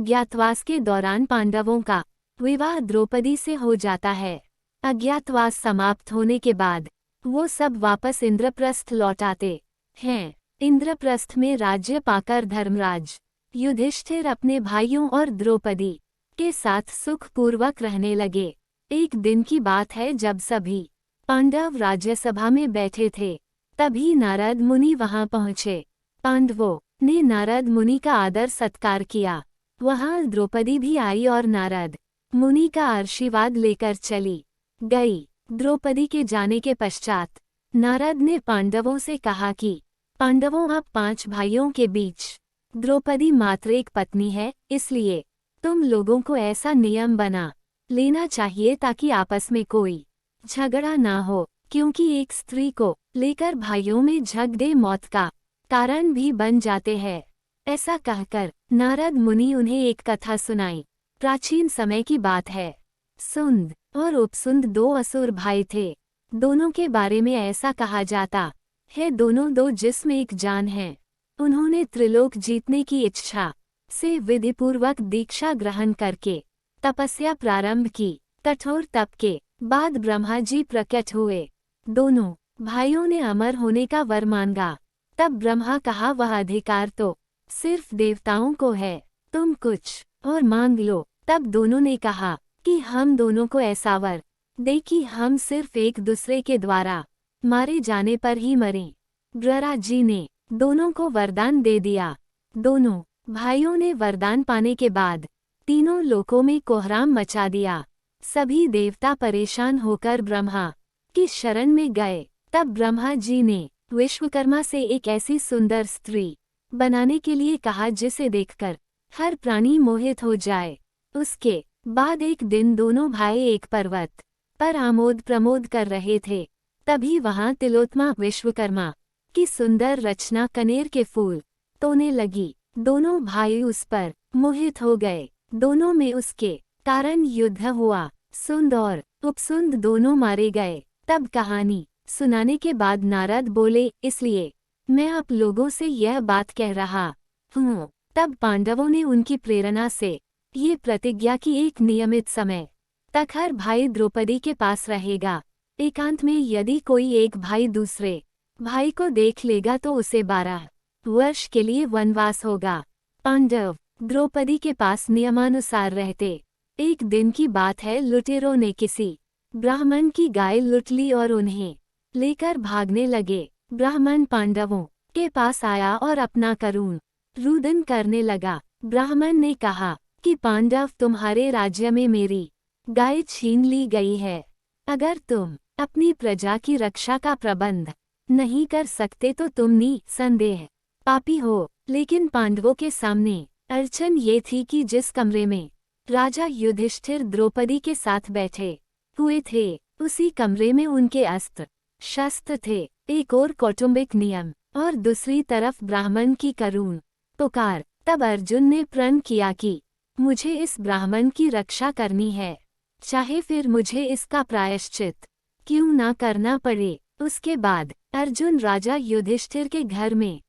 अज्ञातवास के दौरान पांडवों का विवाह द्रौपदी से हो जाता है। अज्ञातवास समाप्त होने के बाद वो सब वापस इंद्रप्रस्थ लौट आते हैं। इंद्रप्रस्थ में राज्य पाकर धर्मराज युधिष्ठिर अपने भाइयों और द्रौपदी के साथ सुखपूर्वक रहने लगे। एक दिन की बात है, जब सभी पांडव राज्यसभा में बैठे थे, तभी नारद मुनि वहां पहुंचे। पांडवों ने नारद मुनि का आदर सत्कार किया। वहां द्रौपदी भी आई और नारद मुनि का आशीर्वाद लेकर चली गई। द्रौपदी के जाने के पश्चात नारद ने पांडवों से कहा कि पांडवों, आप 5 भाइयों के बीच द्रौपदी मात्र एक पत्नी है, इसलिए तुम लोगों को ऐसा नियम बना लेना चाहिए ताकि आपस में कोई झगड़ा ना हो, क्योंकि एक स्त्री को लेकर भाइयों में झगड़े मौत का कारण भी बन जाते हैं। ऐसा कहकर नारद मुनि उन्हें एक कथा सुनाई। प्राचीन समय की बात है। सुंद और उपसुंद 2 असुर भाई थे। दोनों के बारे में ऐसा कहा जाता है, दोनों 2 जिस्म एक जान हैं। उन्होंने त्रिलोक जीतने की इच्छा से विधिपूर्वक दीक्षा ग्रहण करके तपस्या प्रारंभ की। कठोर तप के बाद ब्रह्मा जी प्रकट हुए। दोनों भाइयों ने अमर होने का वर मांगा। तब ब्रह्मा कहा, वह अधिकार तो सिर्फ देवताओं को है, तुम कुछ और मांग लो। तब दोनों ने कहा कि हम दोनों को ऐसा वर दे कि हम सिर्फ एक दूसरे के द्वारा मारे जाने पर ही मरें। ब्रह्मा जी ने दोनों को वरदान दे दिया। दोनों भाइयों ने वरदान पाने के बाद तीनों लोकों में कोहराम मचा दिया। सभी देवता परेशान होकर ब्रह्मा की शरण में गए। तब ब्रह्मा जी ने विश्वकर्मा से एक ऐसी सुंदर स्त्री बनाने के लिए कहा जिसे देखकर हर प्राणी मोहित हो जाए। उसके बाद एक दिन दोनों भाई एक पर्वत पर आमोद प्रमोद कर रहे थे। तभी वहां तिलोत्तमा विश्वकर्मा की सुंदर रचना कनेर के फूल तोड़ने लगी। दोनों भाई उस पर मोहित हो गए। दोनों में उसके कारण युद्ध हुआ। सुंद और उपसुंद दोनों मारे गए। तब कहानी सुनाने के बाद नारद बोले, इसलिए मैं आप लोगों से यह बात कह रहा हूँ। तब पांडवों ने उनकी प्रेरणा से ये प्रतिज्ञा की, एक नियमित समय तक हर भाई द्रौपदी के पास रहेगा। एकांत में यदि कोई एक भाई दूसरे भाई को देख लेगा तो उसे 12 वर्ष के लिए वनवास होगा। पांडव द्रौपदी के पास नियमानुसार रहते। एक दिन की बात है, लुटेरों ने किसी ब्राह्मण की गाय लूट ली और उन्हें लेकर भागने लगे। ब्राह्मण पांडवों के पास आया और अपना करुण रुदन करने लगा। ब्राह्मण ने कहा कि पांडव, तुम्हारे राज्य में मेरी गाय छीन ली गई है। अगर तुम अपनी प्रजा की रक्षा का प्रबंध नहीं कर सकते तो तुम निसंदेह पापी हो। लेकिन पांडवों के सामने अड़चन ये थी कि जिस कमरे में राजा युधिष्ठिर द्रौपदी के साथ बैठे हुए थे, उसी कमरे में उनके अस्त्र शस्त्र थे। एक और कौटुंबिक नियम और दूसरी तरफ ब्राह्मण की करुण पुकार। तब अर्जुन ने प्रण किया कि मुझे इस ब्राह्मण की रक्षा करनी है, चाहे फिर मुझे इसका प्रायश्चित क्यों ना करना पड़े। उसके बाद अर्जुन राजा युधिष्ठिर के घर में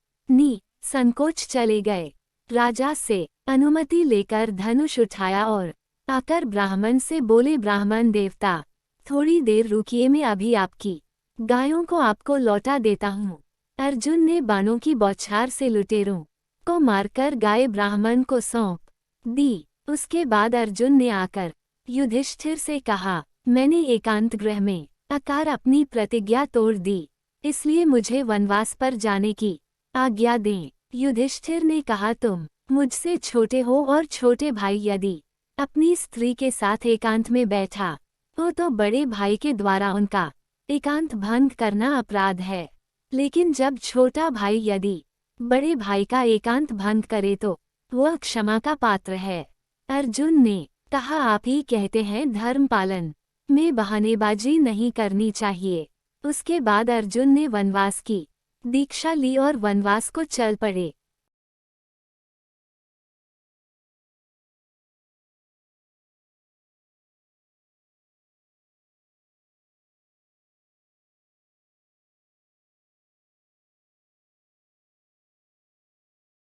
संकोच चले गए। राजा से अनुमति लेकर धनुष उठाया और आकर ब्राह्मण से बोले, ब्राह्मण देवता, थोड़ी देर रुकिए, मैं अभी आपकी गायों को आपको लौटा देता हूँ। अर्जुन ने बाणों की बौछार से लुटेरों को मारकर गाय ब्राह्मण को सौंप दी। उसके बाद अर्जुन ने आकर युधिष्ठिर से कहा, मैंने एकांत गृह में आकर अपनी प्रतिज्ञा तोड़ दी, इसलिए मुझे वनवास पर जाने की आज्ञा दें। युधिष्ठिर ने कहा, तुम मुझसे छोटे हो और छोटे भाई यदि अपनी स्त्री के साथ एकांत में बैठा हो तो बड़े भाई के द्वारा उनका एकांत भंग करना अपराध है। लेकिन जब छोटा भाई यदि बड़े भाई का एकांत भंग करे तो वह क्षमा का पात्र है। अर्जुन ने कहा, आप ही कहते हैं धर्म पालन में बहानेबाजी नहीं करनी चाहिए। उसके बाद अर्जुन ने वनवास की दीक्षा ली और वनवास को चल पड़े।